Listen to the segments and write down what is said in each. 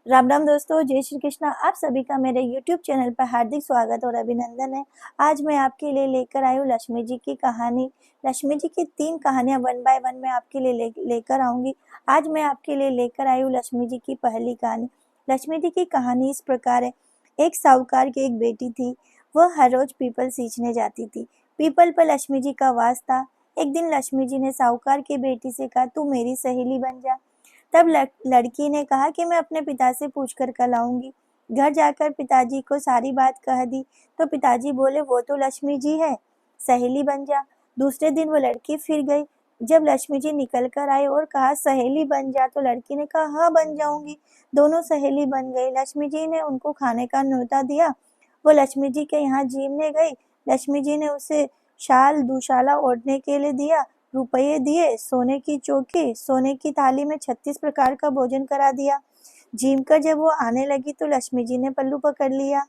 राम राम दोस्तों, जय श्री कृष्णा। आप सभी का मेरे YouTube चैनल पर हार्दिक स्वागत और अभिनंदन है। आज मैं आपके लिए लेकर आई हूँ लक्ष्मी जी की कहानी। लक्ष्मी जी की 3 कहानियाँ वन बाय वन मैं आपके लिए लेकर आऊँगी। आज मैं आपके लिए लेकर आई हूँ लक्ष्मी जी की पहली कहानी। लक्ष्मी जी की कहानी इस प्रकार है। एक साहूकार की एक बेटी थी। वह हर रोज पीपल सींचने जाती थी। पीपल पर लक्ष्मी जी का वास था। एक दिन लक्ष्मी जी ने साहूकार की बेटी से कहा, तू मेरी सहेली बन जा। तब लड़की ने कहा कि मैं अपने पिता से पूछकर कल आऊंगी। घर जाकर पिताजी को सारी बात कह दी तो पिताजी बोले, वो तो लक्ष्मी जी है, सहेली बन जा। दूसरे दिन वो लड़की फिर गई। जब लक्ष्मी जी निकल कर आई और कहा सहेली बन जा, तो लड़की ने कहा हाँ बन जाऊंगी। दोनों सहेली बन गई। लक्ष्मी जी ने उनको खाने का न्योता दिया। वो लक्ष्मी जी के यहाँ जीमने गई। लक्ष्मी जी ने उसे शाल दुशाला ओढ़ने के लिए दिया, रुपये दिए, सोने की चौकी, सोने की थाली में 36 प्रकार का भोजन करा दिया। झीम कर जब वो आने लगी तो लक्ष्मी जी ने पल्लू पकड़ लिया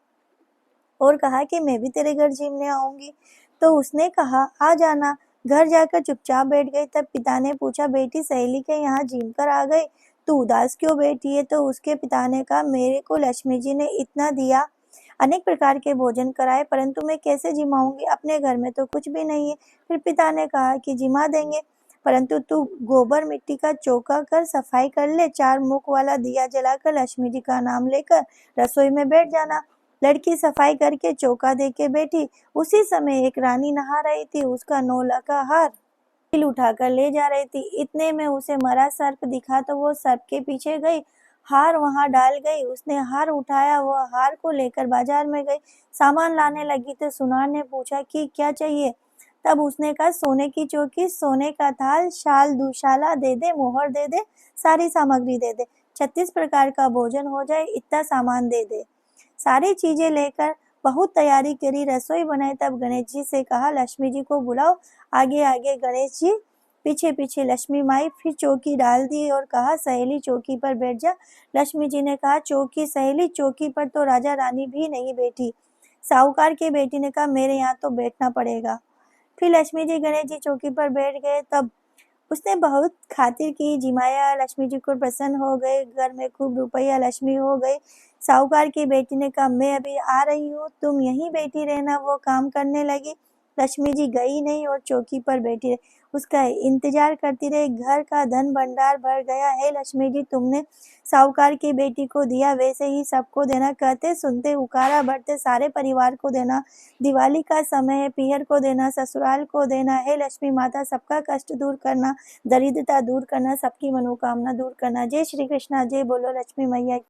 और कहा कि मैं भी तेरे घर झीमने आऊंगी। तो उसने कहा आ जाना। घर जाकर चुपचाप बैठ गई। तब पिता ने पूछा, बेटी सहेली के यहाँ झीम कर आ गई, तू उदास क्यों बैठी है? तो उसके पिता ने कहा, मेरे को लक्ष्मी जी ने इतना दिया, अनेक प्रकार के भोजन कराए, परंतु मैं कैसे जिमाऊंगी? अपने घर में तो कुछ भी नहीं है। फिर पिता ने कहा कि जिमा देंगे, परंतु तू गोबर मिट्टी का चौका कर सफाई कर ले, 4 मुख वाला दिया जलाकर लक्ष्मी जी का नाम लेकर रसोई में बैठ जाना। लड़की सफाई करके चौका दे के बैठी। उसी समय एक रानी नहा रही थी। उसका 9 का हार तिल उठाकर ले जा रही थी। इतने में उसे मरा सर्प दिखा तो वो सर्प के पीछे गई, हार वहां डाल गई। उसने हार उठाया, वो हार को लेकर बाजार में गई। सामान लाने लगी तो सुनार ने पूछा कि क्या चाहिए? तब उसने कहा, सोने की चौकी, सोने का थाल, शाल दुशाला दे दे, मोहर दे दे, सारी सामग्री दे दे, 36 प्रकार का भोजन हो जाए, इतना सामान दे दे। सारी चीजें लेकर बहुत तैयारी करी, रसोई बनाई। तब गणेश जी से कहा, लक्ष्मी जी को बुलाओ। आगे आगे गणेश जी, पीछे पीछे लक्ष्मी माई। फिर चौकी डाल दी और कहा, सहेली चौकी पर बैठ जा। लक्ष्मी जी ने कहा, चौकी सहेली, चौकी पर तो राजा रानी भी नहीं बैठी। साहूकार की बेटी ने कहा, मेरे यहाँ तो बैठना पड़ेगा। फिर लक्ष्मी जी गणेश जी चौकी पर बैठ गए। तब उसने बहुत खातिर की, जिमाया, लक्ष्मी जी को प्रसन्न हो गए। घर में खूब रुपया लक्ष्मी हो गई। साहूकार की बेटी ने कहा, मैं अभी आ रही हूँ, तुम यहीं बैठी रहना। वो काम करने लगी। लक्ष्मी जी गई नहीं और चौकी पर बैठी रही। उसका इंतजार करती रही। घर का धन भंडार भर गया। हे लक्ष्मी जी, तुमने साहूकार की बेटी को दिया, वैसे ही सबको देना। कहते सुनते उकारा भरते सारे परिवार को देना। दिवाली का समय है, पीहर को देना, ससुराल को देना। हे लक्ष्मी माता, सबका कष्ट दूर करना, दरिद्रता दूर करना, सबकी मनोकामना दूर करना। जय श्री कृष्णा। जय बोलो लक्ष्मी मैया।